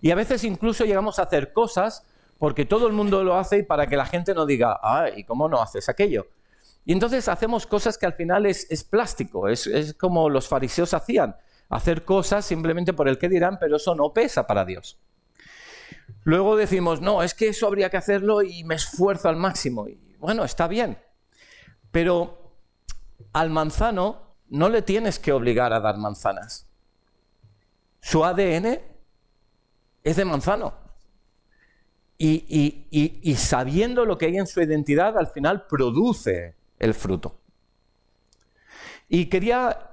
Y a veces incluso llegamos a hacer cosas porque todo el mundo lo hace y para que la gente no diga, ¿y cómo no haces aquello? Y entonces hacemos cosas que al final es plástico, es como los fariseos hacían, hacer cosas simplemente por el qué dirán, pero eso no pesa para Dios. Luego decimos, no, es que eso habría que hacerlo y me esfuerzo al máximo. Y bueno, está bien, pero al manzano no le tienes que obligar a dar manzanas. Su ADN es de manzano. Y sabiendo lo que hay en su identidad, al final produce el fruto. Y quería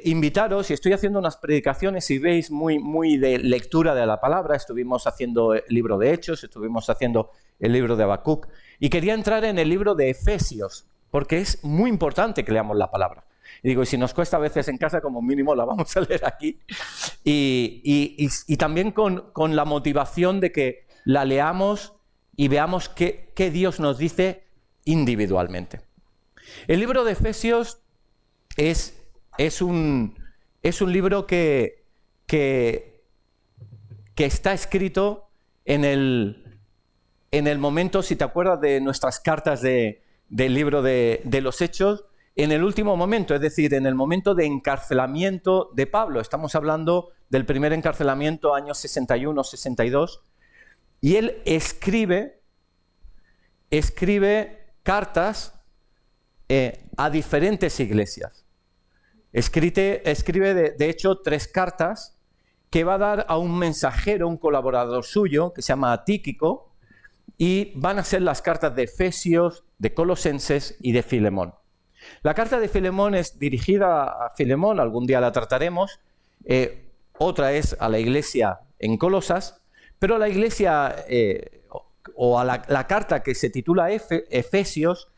invitaros, y estoy haciendo unas predicaciones, si veis, muy de lectura de la palabra. Estuvimos haciendo el libro de Hechos, estuvimos haciendo el libro de Habacuc, y quería entrar en el libro de Efesios, porque es muy importante que leamos la palabra. Y digo, y si nos cuesta a veces en casa, como mínimo la vamos a leer aquí. Y también con la motivación de que la leamos y veamos qué Dios nos dice individualmente. El libro de Efesios es un libro que está escrito en el momento, si te acuerdas de nuestras cartas del libro de los Hechos, en el último momento, es decir, en el momento de encarcelamiento de Pablo. Estamos hablando del primer encarcelamiento, años 61, 62, y él escribe cartas a diferentes iglesias. Escribe de hecho 3 cartas que va a dar a un mensajero, un colaborador suyo, que se llama Tíquico, y van a ser las cartas de Efesios, de Colosenses y de Filemón. La carta de Filemón es dirigida a Filemón, algún día la trataremos, otra es a la iglesia en Colosas, pero la iglesia, o a la carta que se titula Efesios,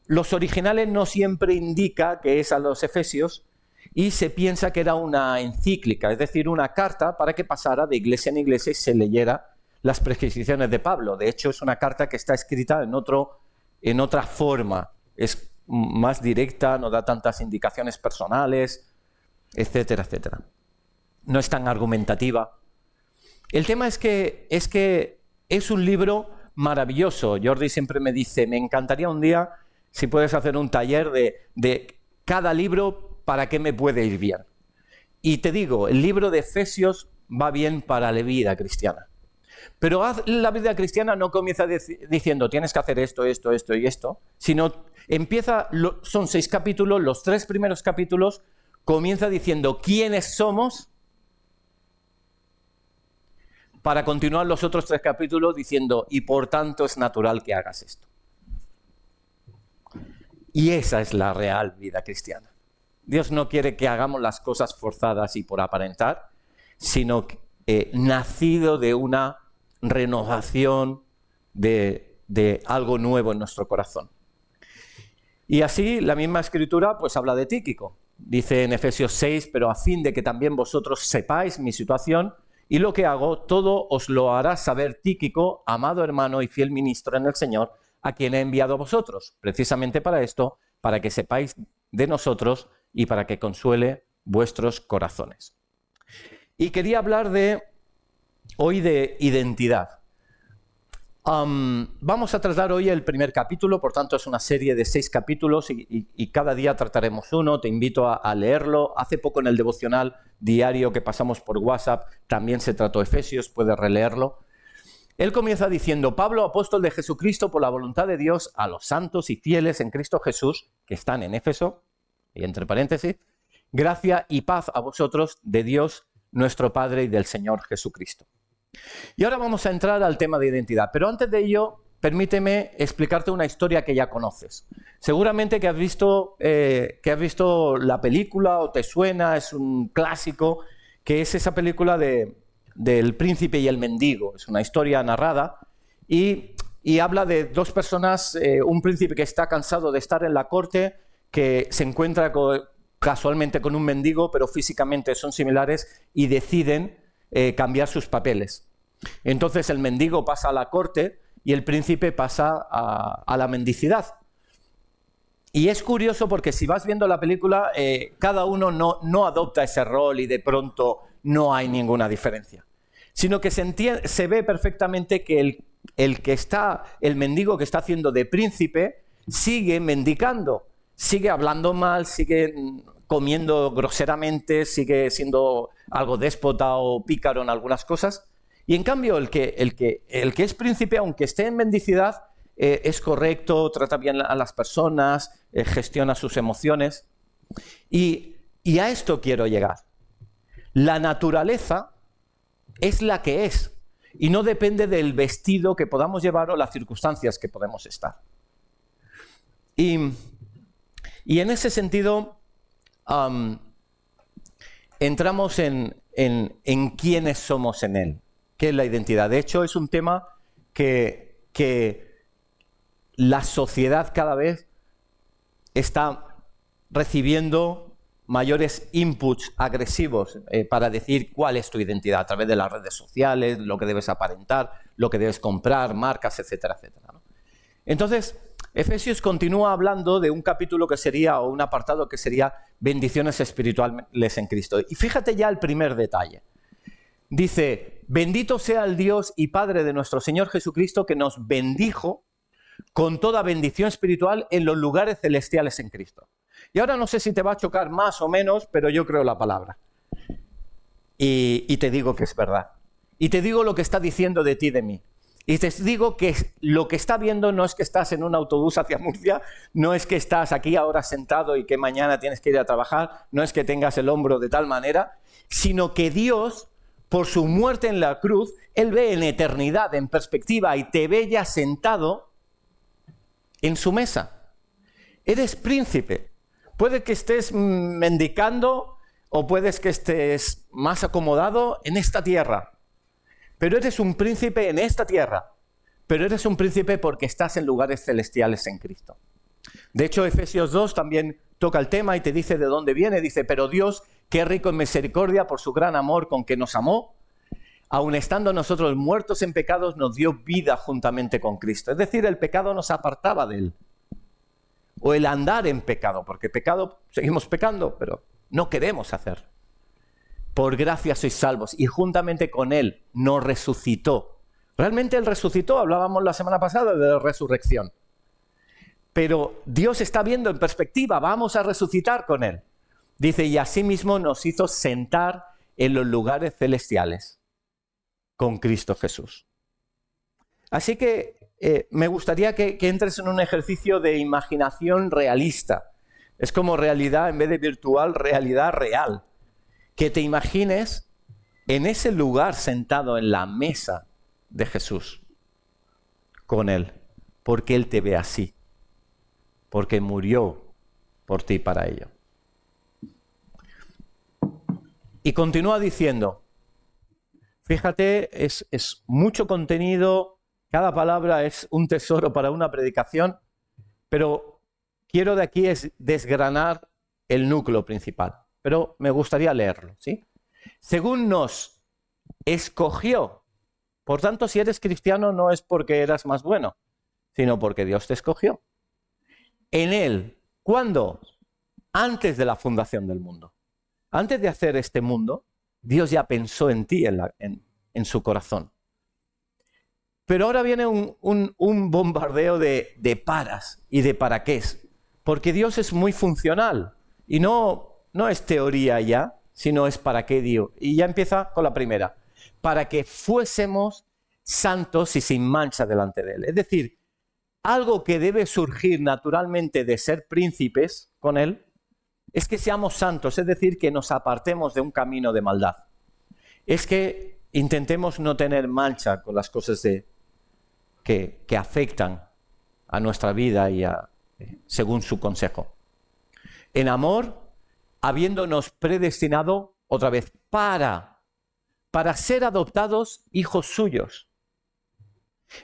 los originales no siempre indica que es a los Efesios, y se piensa que era una encíclica, es decir, una carta para que pasara de iglesia en iglesia y se leyera las prescripciones de Pablo. De hecho, es una carta que está escrita en otra forma, es más directa, no da tantas indicaciones personales, etcétera, etcétera. No es tan argumentativa. El tema es que es un libro maravilloso. Jordi siempre me dice, me encantaría un día si puedes hacer un taller de cada libro, ¿para qué me puede ir bien? Y te digo, el libro de Efesios va bien para la vida cristiana. Pero la vida cristiana no comienza diciendo tienes que hacer esto, esto, esto y esto, sino son 6 capítulos, los 3 primeros capítulos comienza diciendo quiénes somos, para continuar los otros 3 capítulos diciendo y por tanto es natural que hagas esto. Y esa es la real vida cristiana. Dios no quiere que hagamos las cosas forzadas y por aparentar, sino nacido de una renovación de algo nuevo en nuestro corazón. Y así la misma escritura pues habla de Tíquico. Dice en Efesios 6, pero a fin de que también vosotros sepáis mi situación y lo que hago, todo os lo hará saber Tíquico, amado hermano y fiel ministro en el Señor, a quien he enviado a vosotros, precisamente para esto, para que sepáis de nosotros y para que consuele vuestros corazones. Y quería hablar hoy de identidad. Vamos a tratar hoy el primer capítulo, por tanto es una serie de 6 capítulos y cada día trataremos uno. Te invito a leerlo. Hace poco en el devocional diario que pasamos por WhatsApp también se trató Efesios, puedes releerlo. Él comienza diciendo, Pablo, apóstol de Jesucristo por la voluntad de Dios, a los santos y fieles en Cristo Jesús, que están en Éfeso, y entre paréntesis, gracia y paz a vosotros de Dios nuestro Padre y del Señor Jesucristo. Y ahora vamos a entrar al tema de identidad, pero antes de ello, permíteme explicarte una historia que ya conoces. Seguramente que has visto la película o te suena, es un clásico, que es esa película del príncipe y el mendigo. Es una historia narrada y habla de 2 personas, un príncipe que está cansado de estar en la corte, que se encuentra casualmente con un mendigo, pero físicamente son similares y deciden cambiar sus papeles. Entonces el mendigo pasa a la corte y el príncipe pasa a la mendicidad. Y es curioso porque si vas viendo la película, cada uno no adopta ese rol y de pronto no hay ninguna diferencia. sino que se ve perfectamente que el mendigo que está haciendo de príncipe sigue mendicando, sigue hablando mal, sigue comiendo groseramente, sigue siendo algo déspota o pícaro en algunas cosas. Y en cambio el que es príncipe, aunque esté en mendicidad, es correcto, trata bien a las personas, gestiona sus emociones. Y a esto quiero llegar. La naturaleza es la que es y no depende del vestido que podamos llevar o las circunstancias que podemos estar. Y en ese sentido entramos en quiénes somos en Él, qué es la identidad. De hecho, es un tema que la sociedad cada vez está recibiendo mayores inputs agresivos para decir cuál es tu identidad a través de las redes sociales, lo que debes aparentar, lo que debes comprar, marcas, etcétera, etcétera, ¿no? Entonces, Efesios continúa hablando de un capítulo que sería, o un apartado que sería bendiciones espirituales en Cristo. Y fíjate ya el primer detalle. Dice, bendito sea el Dios y Padre de nuestro Señor Jesucristo, que nos bendijo con toda bendición espiritual en los lugares celestiales en Cristo. Y ahora no sé si te va a chocar más o menos, pero yo creo la palabra. Y te digo que es verdad. Y te digo lo que está diciendo de ti y de mí. Y te digo que lo que está viendo no es que estás en un autobús hacia Murcia, no es que estás aquí ahora sentado y que mañana tienes que ir a trabajar, no es que tengas el hombro de tal manera, sino que Dios, por su muerte en la cruz, Él ve en eternidad, en perspectiva, y te ve ya sentado en su mesa. Eres príncipe. Puede que estés mendicando o puedes que estés más acomodado en esta tierra. Pero eres un príncipe en esta tierra. Pero eres un príncipe porque estás en lugares celestiales en Cristo. De hecho, Efesios 2 también toca el tema y te dice de dónde viene. Dice, pero Dios, que es rico en misericordia por su gran amor con que nos amó, aun estando nosotros muertos en pecados, nos dio vida juntamente con Cristo. Es decir, el pecado nos apartaba de Él. O el andar en pecado, porque pecado, seguimos pecando, pero no queremos hacer. Por gracia sois salvos, y juntamente con Él nos resucitó. Realmente Él resucitó, hablábamos la semana pasada de la resurrección. Pero Dios está viendo en perspectiva, vamos a resucitar con Él. Dice, y asimismo nos hizo sentar en los lugares celestiales con Cristo Jesús. Así que me gustaría que entres en un ejercicio de imaginación realista. Es como realidad, en vez de virtual, realidad real. Que te imagines en ese lugar sentado en la mesa de Jesús con Él, porque Él te ve así, porque murió por ti para ello. Y continúa diciendo, fíjate, es mucho contenido. Cada palabra es un tesoro para una predicación, pero quiero de aquí es desgranar el núcleo principal. Pero me gustaría leerlo, ¿sí? Según nos escogió. Por tanto, si eres cristiano no es porque eras más bueno, sino porque Dios te escogió. En Él, ¿cuándo? Antes de la fundación del mundo. Antes de hacer este mundo, Dios ya pensó en ti, en su corazón. Pero ahora viene un bombardeo de paras y de para qué, porque Dios es muy funcional y no es teoría ya, sino es para qué Dios. Y ya empieza con la primera, para que fuésemos santos y sin mancha delante de Él. Es decir, algo que debe surgir naturalmente de ser príncipes con Él, es que seamos santos, es decir, que nos apartemos de un camino de maldad. Es que intentemos no tener mancha con las cosas que afectan a nuestra vida y según su consejo. En amor, habiéndonos predestinado otra vez para ser adoptados hijos suyos.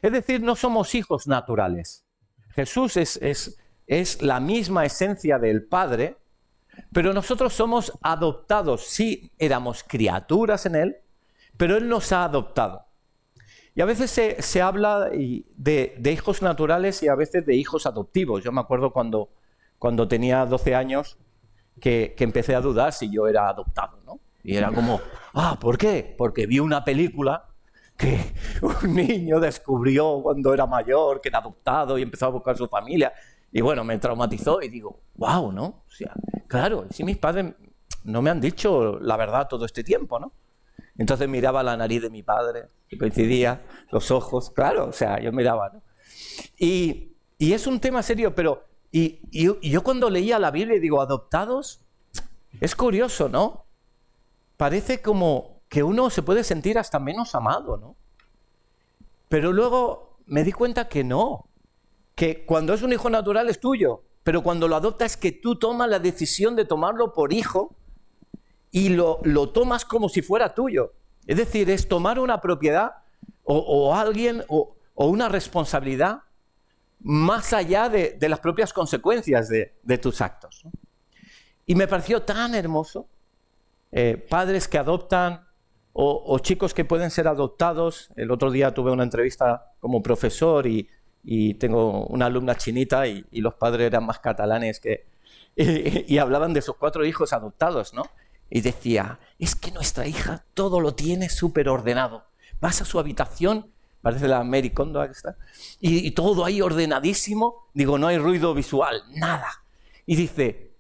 Es decir, no somos hijos naturales. Jesús es la misma esencia del Padre, pero nosotros somos adoptados. Sí, éramos criaturas en Él, pero Él nos ha adoptado. Y a veces se habla de hijos naturales y a veces de hijos adoptivos. Yo me acuerdo cuando tenía 12 años que empecé a dudar si yo era adoptado, ¿no? Y era como, ¿por qué? Porque vi una película que un niño descubrió cuando era mayor, que era adoptado y empezó a buscar su familia. Y bueno, me traumatizó y digo, wow, ¿no? O sea, claro, si mis padres no me han dicho la verdad todo este tiempo, ¿no? Entonces miraba la nariz de mi padre, que coincidía, los ojos, claro, o sea, yo miraba, ¿no? Y es un tema serio, pero y yo cuando leía la Biblia digo, adoptados, es curioso, ¿no? Parece como que uno se puede sentir hasta menos amado, ¿no? Pero luego me di cuenta que no, que cuando es un hijo natural es tuyo, pero cuando lo adoptas es que tú tomas la decisión de tomarlo por hijo y lo tomas como si fuera tuyo. Es decir, es tomar una propiedad o alguien o una responsabilidad más allá de las propias consecuencias de tus actos, ¿no? Y me pareció tan hermoso, padres que adoptan o chicos que pueden ser adoptados. El otro día tuve una entrevista como profesor y tengo una alumna chinita y los padres eran más catalanes y hablaban de sus 4 hijos adoptados, ¿no? Y decía, es que nuestra hija todo lo tiene súper ordenado. Vas a su habitación, parece la Mary Kondo esta, y todo ahí ordenadísimo. Digo, no hay ruido visual, nada. Y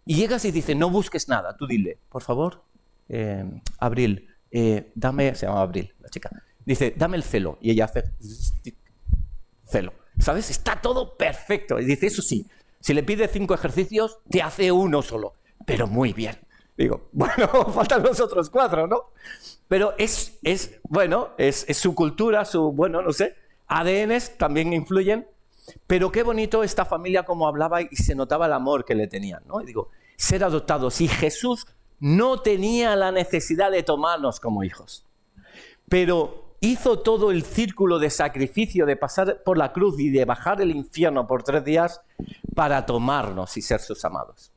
llegas y dice, no busques nada. Tú dile, por favor, Abril, dame, se llama Abril, la chica. Dice, dame el celo. Y ella hace celo. ¿Sabes? Está todo perfecto. Y dice, eso sí, si le pides 5 ejercicios, te hace 1 solo. Pero muy bien. Digo, bueno, faltan los otros 4, ¿no? Pero es su cultura, bueno, no sé, ADNs también influyen. Pero qué bonito esta familia como hablaba y se notaba el amor que le tenían, ¿no? Y digo, ser adoptados. Y Jesús no tenía la necesidad de tomarnos como hijos, pero hizo todo el círculo de sacrificio de pasar por la cruz y de bajar el infierno por 3 días para tomarnos y ser sus amados.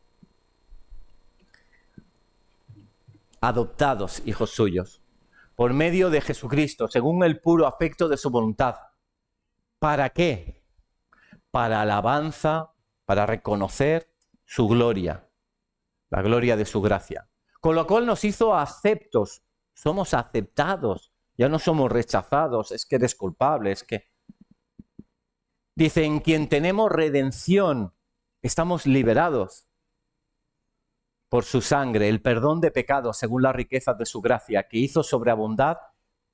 Adoptados, hijos suyos, por medio de Jesucristo, según el puro afecto de su voluntad. ¿Para qué? Para alabanza, para reconocer su gloria, la gloria de su gracia. Con lo cual nos hizo aceptos, somos aceptados, ya no somos rechazados, es que eres culpable, es que... Dice, en quien tenemos redención, estamos liberados por su sangre, el perdón de pecados según las riquezas de su gracia, que hizo sobreabundar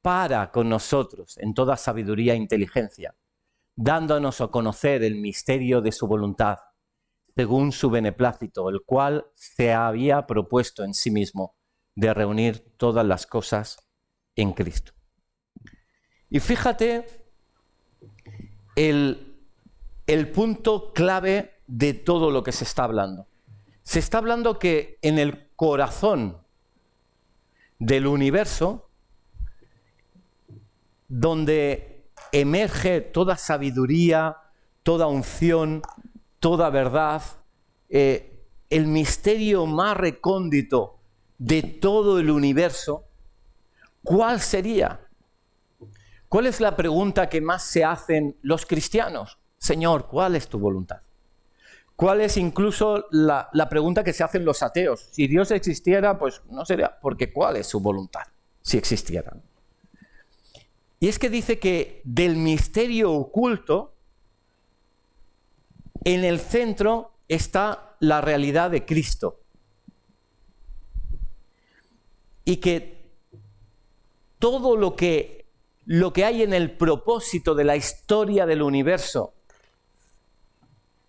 para con nosotros en toda sabiduría e inteligencia, dándonos a conocer el misterio de su voluntad, según su beneplácito, el cual se había propuesto en sí mismo de reunir todas las cosas en Cristo. Y fíjate el punto clave de todo lo que se está hablando. Se está hablando que en el corazón del universo, donde emerge toda sabiduría, toda unción, toda verdad, el misterio más recóndito de todo el universo, ¿cuál sería? ¿Cuál es la pregunta que más se hacen los cristianos? Señor, ¿cuál es tu voluntad? ¿Cuál es incluso la pregunta que se hacen los ateos? Si Dios existiera, pues no sería, porque ¿cuál es su voluntad? Si existiera. Y es que dice que del misterio oculto, en el centro está la realidad de Cristo. Y que todo lo que hay en el propósito de la historia del universo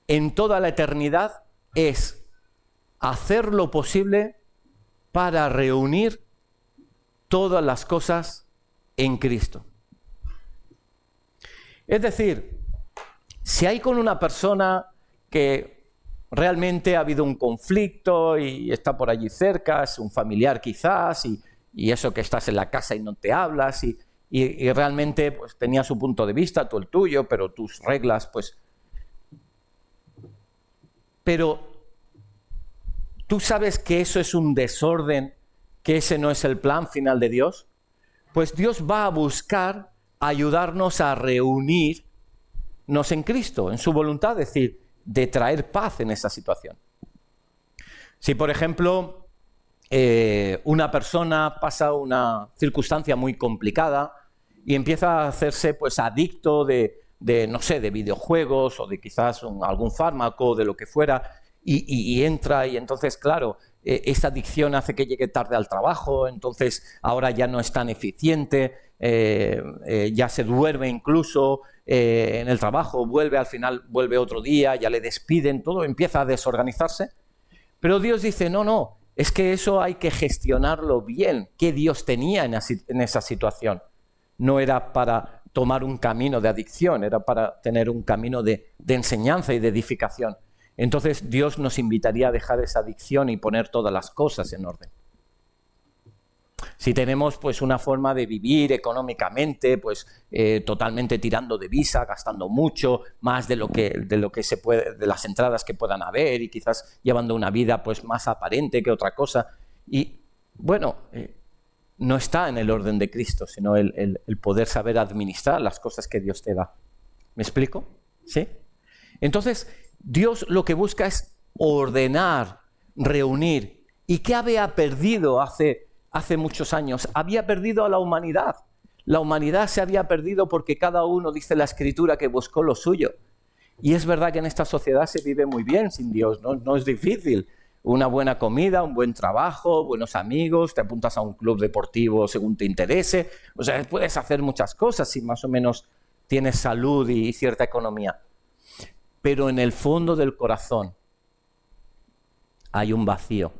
en toda la eternidad es hacer lo posible para reunir todas las cosas en Cristo. Es decir, si hay con una persona que realmente ha habido un conflicto y está por allí cerca, es un familiar quizás, y eso que estás en la casa y no te hablas, y realmente pues, tenía su punto de vista, tú el tuyo, pero tus reglas, pues... Pero ¿tú sabes que eso es un desorden, que ese no es el plan final de Dios? Pues Dios va a buscar ayudarnos a reunirnos en Cristo, en su voluntad, es decir, de traer paz en esa situación. Si, por ejemplo, una persona pasa una circunstancia muy complicada y empieza a hacerse pues adicto no sé, de videojuegos o de quizás algún fármaco, de lo que fuera, y entra y entonces, claro, esa adicción hace que llegue tarde al trabajo, entonces ahora ya no es tan eficiente, ya se duerme incluso en el trabajo, al final vuelve otro día, ya le despiden, todo empieza a desorganizarse. Pero Dios dice, no, es que eso hay que gestionarlo bien. ¿Qué Dios tenía en esa situación? No era para tomar un camino de adicción, era para tener un camino de enseñanza y de edificación. Entonces Dios nos invitaría a dejar esa adicción y poner todas las cosas en orden. Si tenemos pues una forma de vivir económicamente, pues totalmente tirando de visa, gastando mucho, más de lo que se puede, de las entradas que puedan haber, y quizás llevando una vida pues más aparente que otra cosa. Y bueno, no está en el orden de Cristo, sino el poder saber administrar las cosas que Dios te da. ¿Me explico? ¿Sí? Entonces, Dios lo que busca es ordenar, reunir. ¿Y qué había perdido hace muchos años? Había perdido a la humanidad. La humanidad se había perdido porque cada uno, dice la Escritura, que buscó lo suyo. Y es verdad que en esta sociedad se vive muy bien sin Dios, no es difícil. Una buena comida, un buen trabajo, buenos amigos, te apuntas a un club deportivo según te interese. O sea, puedes hacer muchas cosas si más o menos tienes salud y cierta economía. Pero en el fondo del corazón hay un vacío.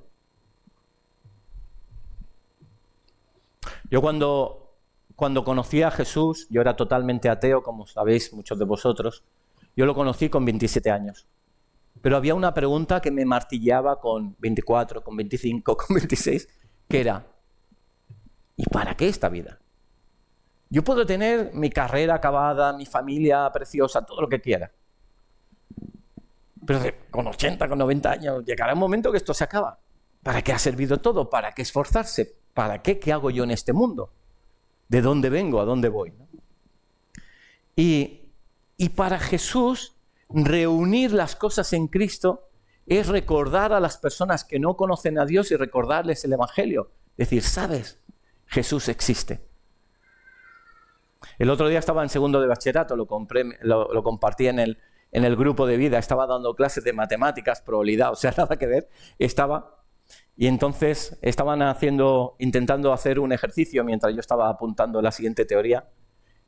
Yo cuando conocí a Jesús, yo era totalmente ateo, como sabéis muchos de vosotros. Yo lo conocí con 27 años. Pero había una pregunta que me martilleaba con 24, con 25, con 26, que era, ¿y para qué esta vida? Yo puedo tener mi carrera acabada, mi familia preciosa, todo lo que quiera. Pero con 80, con 90 años, llegará un momento que esto se acaba. ¿Para qué ha servido todo? ¿Para qué esforzarse? ¿Para qué? ¿Qué hago yo en este mundo? ¿De dónde vengo? ¿A dónde voy? ¿No? Y para Jesús, reunir las cosas en Cristo es recordar a las personas que no conocen a Dios y recordarles el Evangelio. Decir, ¿sabes? Jesús existe. El otro día estaba en segundo de bachillerato, lo compartí en el grupo de vida, estaba dando clases de matemáticas, probabilidad, o sea, nada que ver, y entonces estaban intentando hacer un ejercicio mientras yo estaba apuntando la siguiente teoría,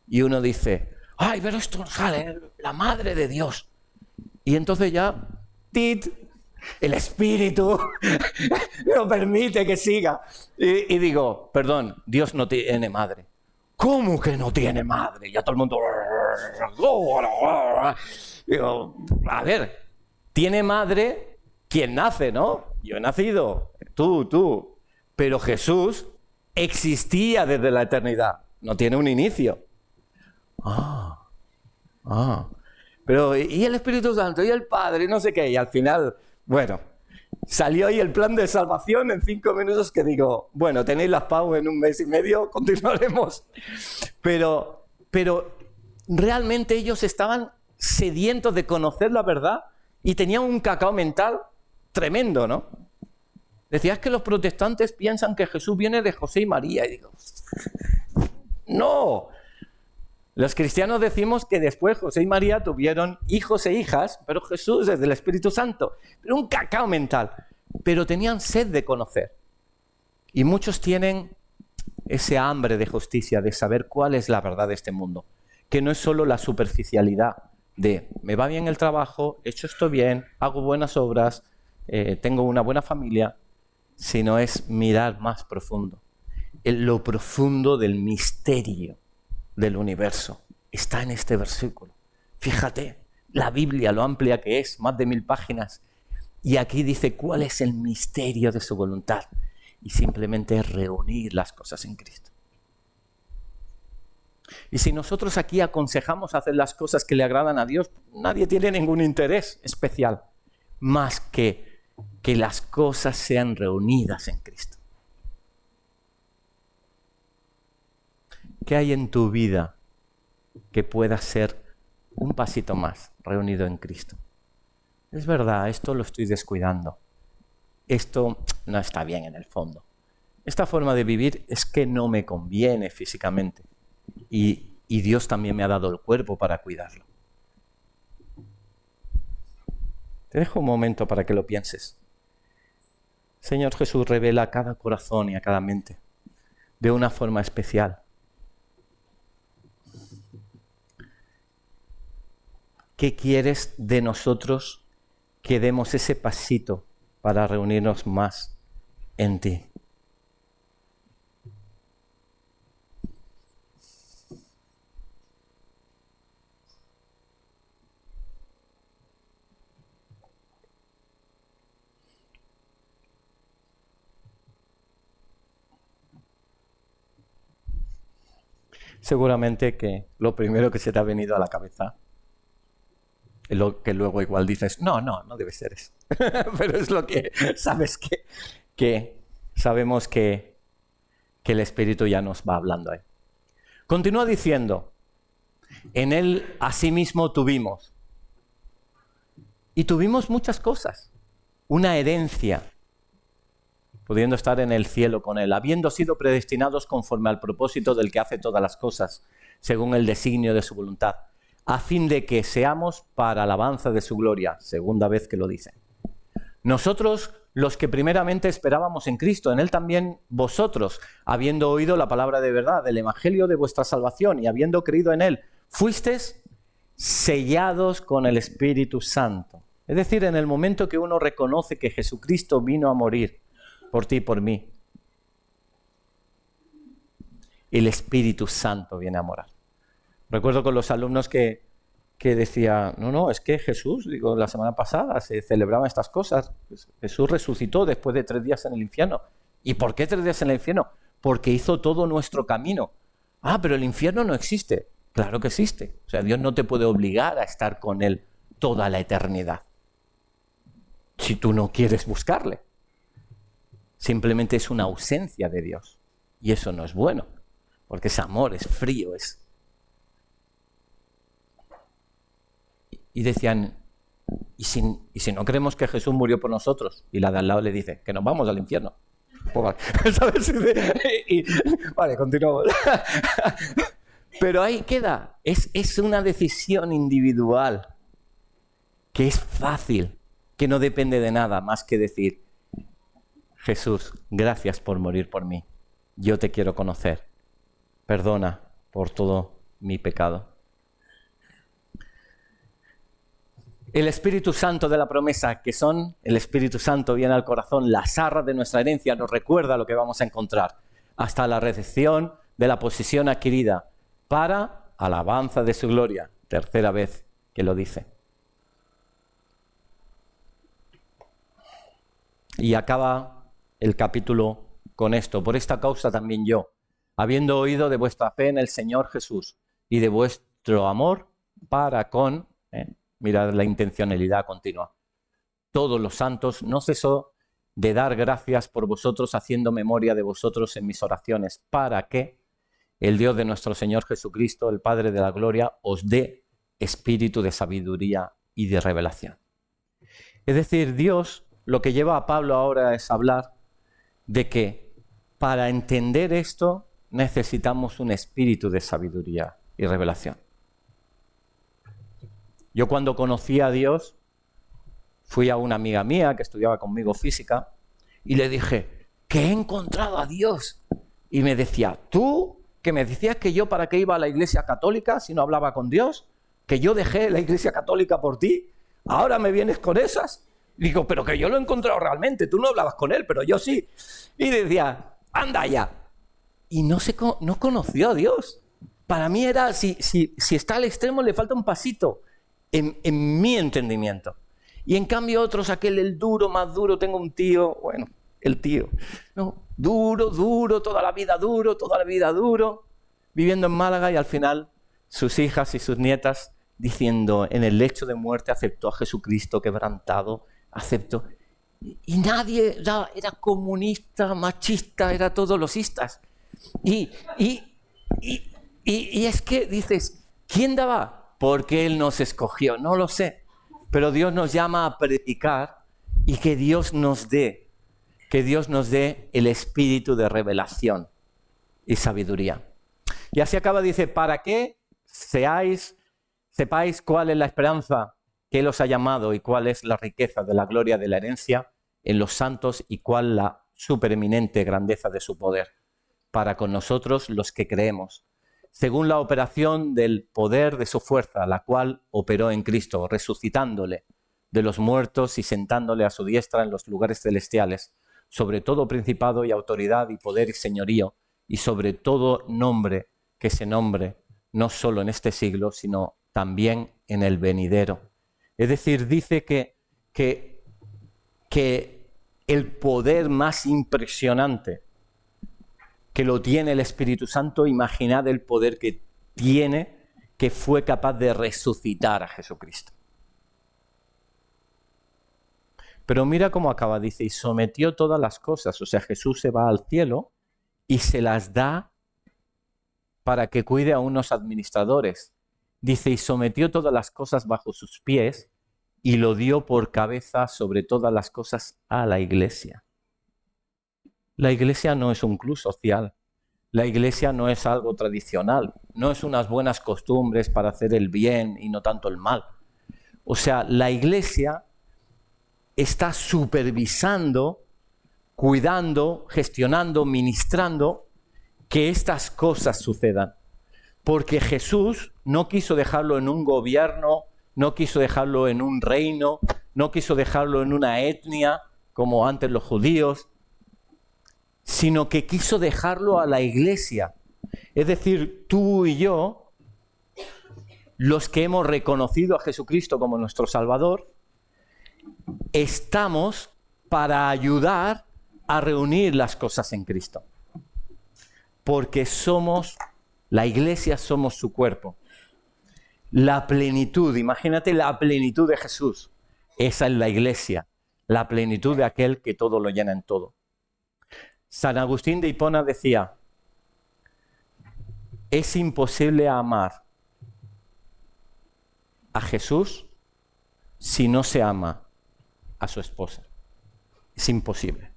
y uno dice, ¡ay, pero esto sale, la madre de Dios! Y entonces ya, el espíritu no permite que siga. Y digo, perdón, Dios no tiene madre. ¿Cómo que no tiene madre? Ya todo el mundo... Digo, a ver, tiene madre quien nace, ¿no? Yo he nacido, tú. Pero Jesús existía desde la eternidad, no tiene un inicio. Pero, ¿y el Espíritu Santo? ¿Y el Padre? No sé qué. Y al final, bueno, salió ahí el plan de salvación en 5 minutos que digo, bueno, tenéis las PAU en 1 mes y medio, continuaremos. Pero realmente ellos estaban sedientos de conocer la verdad y tenían un cacao mental tremendo, ¿no? Decías que los protestantes piensan que Jesús viene de José y María. Y digo, no. Los cristianos decimos que después José y María tuvieron hijos e hijas, pero Jesús es del Espíritu Santo. Pero un cacao mental. Pero tenían sed de conocer. Y muchos tienen ese hambre de justicia, de saber cuál es la verdad de este mundo. Que no es solo la superficialidad de me va bien el trabajo, he hecho esto bien, hago buenas obras, tengo una buena familia, sino es mirar más profundo. Lo profundo del misterio del universo está en este versículo. Fíjate, la Biblia, lo amplia que es, más de 1000 páginas, y aquí dice cuál es el misterio de su voluntad, y simplemente es reunir las cosas en Cristo. Y si nosotros aquí aconsejamos hacer las cosas que le agradan a Dios, nadie tiene ningún interés especial, más que las cosas sean reunidas en Cristo. ¿Qué hay en tu vida que pueda ser un pasito más reunido en Cristo? Es verdad, esto lo estoy descuidando. esto no está bien en el fondo. Esta forma de vivir es que no me conviene físicamente. Y Dios también me ha dado el cuerpo para cuidarlo. Te dejo un momento para que lo pienses. Señor Jesús, revela a cada corazón y a cada mente de una forma especial. ¿Qué quieres de nosotros que demos ese pasito para reunirnos más en ti? Seguramente que lo primero que se te ha venido a la cabeza es lo que luego igual dices, no debe ser eso. Pero es lo que sabes que sabemos que el Espíritu ya nos va hablando ahí. Continúa diciendo, en Él asimismo tuvimos. Y tuvimos muchas cosas. Una herencia, pudiendo estar en el cielo con Él, habiendo sido predestinados conforme al propósito del que hace todas las cosas, según el designio de su voluntad, a fin de que seamos para alabanza de su gloria, segunda vez que lo dice. Nosotros, los que primeramente esperábamos en Cristo, en Él también vosotros, habiendo oído la palabra de verdad, del evangelio de vuestra salvación y habiendo creído en Él, fuisteis sellados con el Espíritu Santo. Es decir, en el momento que uno reconoce que Jesucristo vino a morir por ti y por mí, el Espíritu Santo viene a morar. Recuerdo con los alumnos que decía, no, es que Jesús, la semana pasada se celebraban estas cosas. Jesús resucitó después de 3 días en el infierno. ¿Y por qué 3 días en el infierno? Porque hizo todo nuestro camino. Pero el infierno no existe. Claro que existe. O sea, Dios no te puede obligar a estar con Él toda la eternidad, si tú no quieres buscarle. Simplemente es una ausencia de Dios. Y eso no es bueno, porque es amor, es frío, es... Y decían, ¿y si no creemos que Jesús murió por nosotros? Y la de al lado le dice, que nos vamos al infierno. Pues vale. ¿Sabes? Vale, continuamos. Pero ahí queda. Es una decisión individual que es fácil, que no depende de nada más que decir, Jesús, gracias por morir por mí. Yo te quiero conocer. Perdona por todo mi pecado. El Espíritu Santo de la promesa, que son, el Espíritu Santo viene al corazón, las arras de nuestra herencia, nos recuerda lo que vamos a encontrar, hasta la recepción de la posesión adquirida, para alabanza de su gloria, tercera vez que lo dice. Y acaba el capítulo con esto, por esta causa también yo, habiendo oído de vuestra fe en el Señor Jesús y de vuestro amor para con... Mirad la intencionalidad continua. Todos los santos, no cesó de dar gracias por vosotros, haciendo memoria de vosotros en mis oraciones, para que el Dios de nuestro Señor Jesucristo, el Padre de la gloria, os dé espíritu de sabiduría y de revelación. Es decir, Dios lo que lleva a Pablo ahora es hablar de que para entender esto necesitamos un espíritu de sabiduría y revelación. Yo cuando conocí a Dios, fui a una amiga mía que estudiaba conmigo física y le dije, que he encontrado a Dios. Y me decía, ¿tú que me decías que yo para qué iba a la iglesia católica si no hablaba con Dios? ¿Que yo dejé la iglesia católica por ti? ¿Ahora me vienes con esas? Digo, pero que yo lo he encontrado realmente, tú no hablabas con él, pero yo sí. Y decía, anda ya. Y no conoció a Dios. Para mí era, si está al extremo le falta un pasito. En mi entendimiento. Y en cambio otros, el duro, más duro, tengo un tío, bueno, el tío, no, duro, toda la vida duro, viviendo en Málaga y al final sus hijas y sus nietas diciendo, en el lecho de muerte aceptó a Jesucristo quebrantado, aceptó. Y nadie era comunista, machista, era todos los istas. Y es que dices, ¿quién daba? Porque Él nos escogió, no lo sé. Pero Dios nos llama a predicar y que Dios nos dé que Dios nos dé el espíritu de revelación y sabiduría. Y así acaba, dice, para que sepáis cuál es la esperanza que Él os ha llamado y cuál es la riqueza de la gloria de la herencia en los santos y cuál la supereminente grandeza de su poder para con nosotros los que creemos, según la operación del poder de su fuerza, la cual operó en Cristo, resucitándole de los muertos y sentándole a su diestra en los lugares celestiales, sobre todo principado y autoridad y poder y señorío, y sobre todo nombre que se nombre, no solo en este siglo, sino también en el venidero. Es decir, dice que el poder más impresionante que lo tiene el Espíritu Santo, imaginad el poder que tiene, que fue capaz de resucitar a Jesucristo. Pero mira cómo acaba, dice, y sometió todas las cosas. O sea, Jesús se va al cielo y se las da para que cuide a unos administradores. Dice, y sometió todas las cosas bajo sus pies y lo dio por cabeza sobre todas las cosas a la iglesia. La iglesia no es un club social. La iglesia no es algo tradicional. No es unas buenas costumbres para hacer el bien y no tanto el mal. O sea, la iglesia está supervisando, cuidando, gestionando, ministrando que estas cosas sucedan. Porque Jesús no quiso dejarlo en un gobierno, no quiso dejarlo en un reino, no quiso dejarlo en una etnia, como antes los judíos, sino que quiso dejarlo a la iglesia. Es decir, tú y yo, los que hemos reconocido a Jesucristo como nuestro Salvador, estamos para ayudar a reunir las cosas en Cristo. Porque somos, la iglesia somos su cuerpo. La plenitud, imagínate la plenitud de Jesús. Esa es la iglesia, la plenitud de aquel que todo lo llena en todo. San Agustín de Hipona decía, es imposible amar a Jesús si no se ama a su esposa. Es imposible.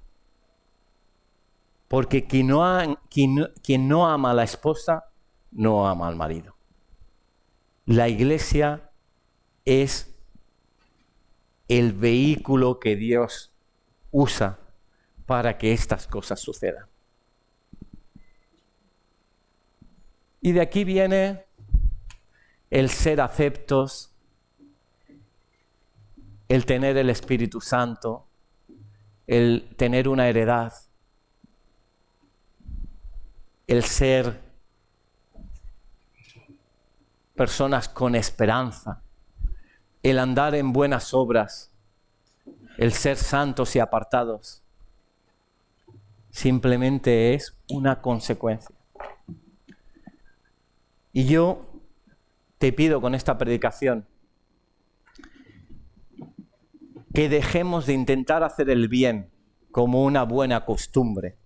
Porque quien no ama a la esposa, no ama al marido. La iglesia es el vehículo que Dios usa para que estas cosas sucedan. Y de aquí viene el ser aceptos, el tener el Espíritu Santo, el tener una heredad, el ser personas con esperanza, el andar en buenas obras, el ser santos y apartados. Simplemente es una consecuencia. Y yo te pido con esta predicación que dejemos de intentar hacer el bien como una buena costumbre,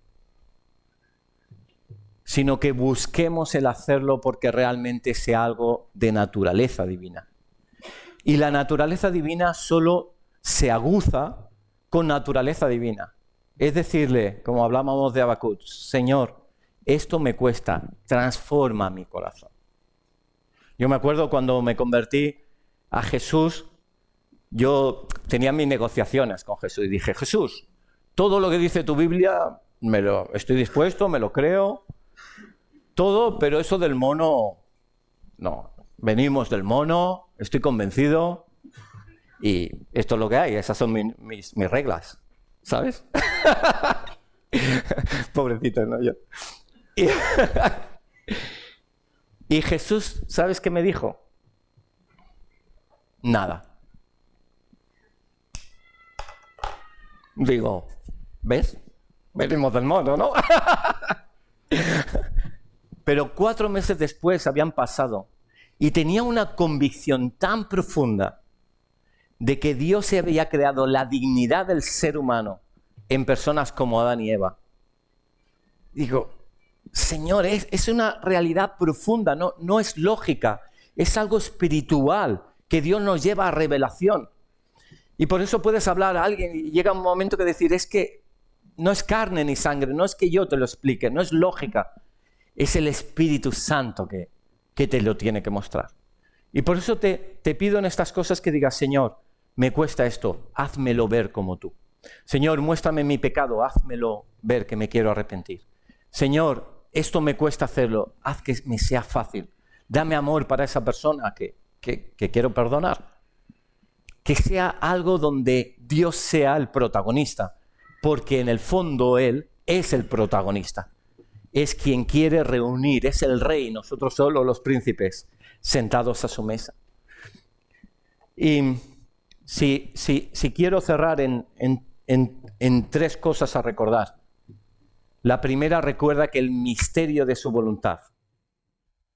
sino que busquemos el hacerlo porque realmente sea algo de naturaleza divina. Y la naturaleza divina solo se aguza con naturaleza divina. Es decirle, como hablábamos de Habacuc, Señor, esto me cuesta, transforma mi corazón. Yo me acuerdo cuando me convertí a Jesús, yo tenía mis negociaciones con Jesús y dije, Jesús, todo lo que dice tu Biblia, estoy dispuesto, me lo creo, todo, pero eso del mono, no. Venimos del mono, estoy convencido y esto es lo que hay, esas son mis reglas, ¿sabes? Pobrecito, ¿no? Yo. Y Jesús, ¿sabes qué me dijo? Nada. Digo, ¿ves? Venimos del mono, ¿no? Pero 4 meses después habían pasado y tenía una convicción tan profunda de que Dios se había creado la dignidad del ser humano en personas como Adán y Eva. Digo, Señor, es una realidad profunda, no es lógica, es algo espiritual que Dios nos lleva a revelación. Y por eso puedes hablar a alguien y llega un momento que decir, es que no es carne ni sangre, no es que yo te lo explique, no es lógica. Es el Espíritu Santo que te lo tiene que mostrar. Y por eso te pido en estas cosas que digas, Señor, me cuesta esto, házmelo ver como tú. Señor, muéstrame mi pecado, házmelo ver que me quiero arrepentir. Señor, esto me cuesta hacerlo, haz que me sea fácil. Dame amor para esa persona que quiero perdonar. Que sea algo donde Dios sea el protagonista, porque en el fondo Él es el protagonista. Es quien quiere reunir, es el rey, nosotros solo los príncipes, sentados a su mesa. Y si quiero cerrar en tres cosas a recordar. La primera, recuerda que el misterio de su voluntad,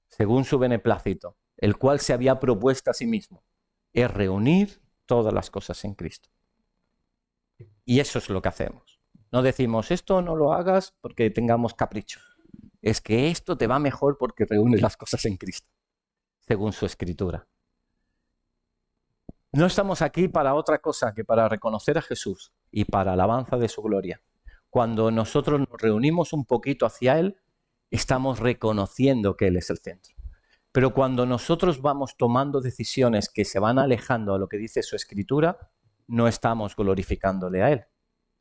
según su beneplácito, el cual se había propuesto a sí mismo, es reunir todas las cosas en Cristo. Y eso es lo que hacemos. No decimos, esto no lo hagas porque tengamos capricho. Es que esto te va mejor porque reúnes las cosas en Cristo, según su Escritura. No estamos aquí para otra cosa que para reconocer a Jesús y para alabanza de su gloria. Cuando nosotros nos reunimos un poquito hacia Él, estamos reconociendo que Él es el centro. Pero cuando nosotros vamos tomando decisiones que se van alejando a lo que dice su Escritura, no estamos glorificándole a Él.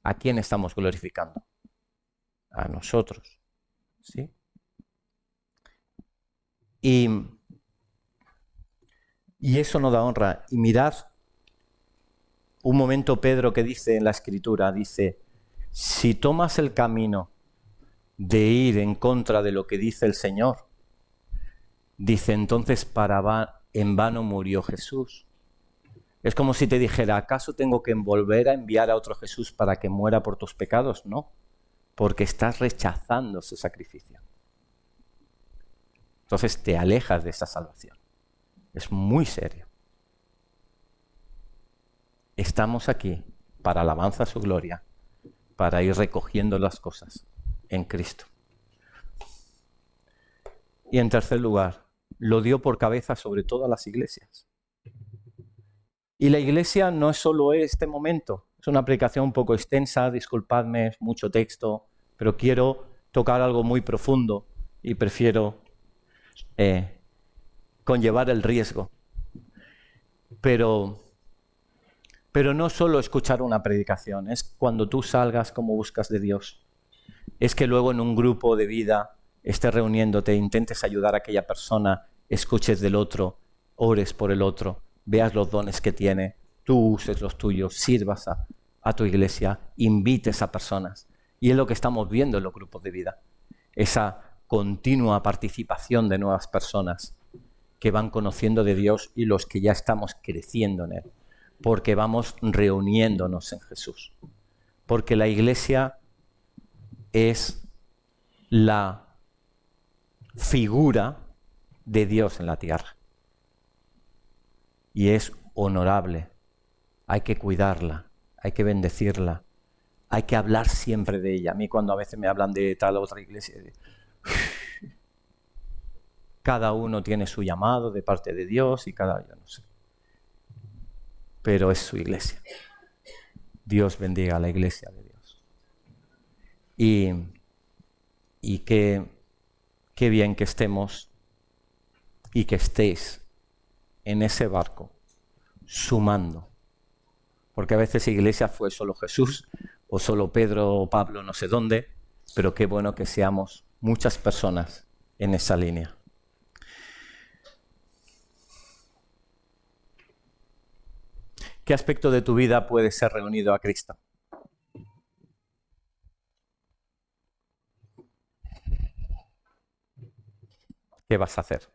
¿A quién estamos glorificando? A nosotros. ¿Sí? Y eso no da honra. Y mirad un momento Pedro que dice en la Escritura, dice, si tomas el camino de ir en contra de lo que dice el Señor, dice, entonces en vano murió Jesús. Es como si te dijera, ¿acaso tengo que volver a enviar a otro Jesús para que muera por tus pecados? No, porque estás rechazando su sacrificio. Entonces te alejas de esa salvación. Es muy serio. Estamos aquí para alabanza a su gloria, para ir recogiendo las cosas en Cristo. Y en tercer lugar, lo dio por cabeza sobre todas las iglesias. Y la iglesia no es solo este momento, es una predicación un poco extensa, disculpadme, es mucho texto, pero quiero tocar algo muy profundo y prefiero conllevar el riesgo. Pero no solo escuchar una predicación, es cuando tú salgas como buscas de Dios. Es que luego en un grupo de vida estés reuniéndote, intentes ayudar a aquella persona, escuches del otro, ores por el otro, veas los dones que tiene, tú uses los tuyos, sirvas a tu iglesia, invites a personas. Y es lo que estamos viendo en los grupos de vida. Esa continua participación de nuevas personas que van conociendo de Dios y los que ya estamos creciendo en Él. Porque vamos reuniéndonos en Jesús. Porque la iglesia es la figura de Dios en la tierra. Y es honorable. Hay que cuidarla, hay que bendecirla, hay que hablar siempre de ella. A mí cuando a veces me hablan de tal otra iglesia, cada uno tiene su llamado de parte de Dios y yo no sé. Pero es su iglesia. Dios bendiga a la iglesia de Dios. Y qué bien que estemos y que estéis en ese barco, sumando. Porque a veces iglesia fue solo Jesús, o solo Pedro o Pablo, no sé dónde, pero qué bueno que seamos muchas personas en esa línea. ¿Qué aspecto de tu vida puede ser reunido a Cristo? ¿Qué vas a hacer?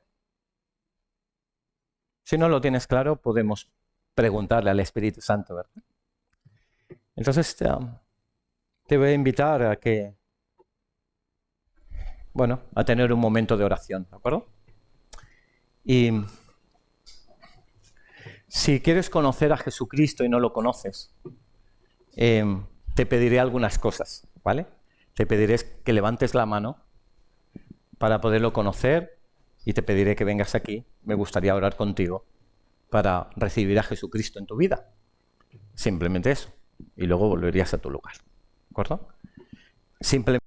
Si no lo tienes claro, podemos preguntarle al Espíritu Santo, ¿verdad? Entonces te voy a invitar a a tener un momento de oración, ¿de acuerdo? Y si quieres conocer a Jesucristo y no lo conoces, te pediré algunas cosas, ¿vale? Te pediré que levantes la mano para poderlo conocer y te pediré que vengas aquí. Me gustaría orar contigo para recibir a Jesucristo en tu vida. Simplemente eso. Y luego volverías a tu lugar. acuerdo? Simplemente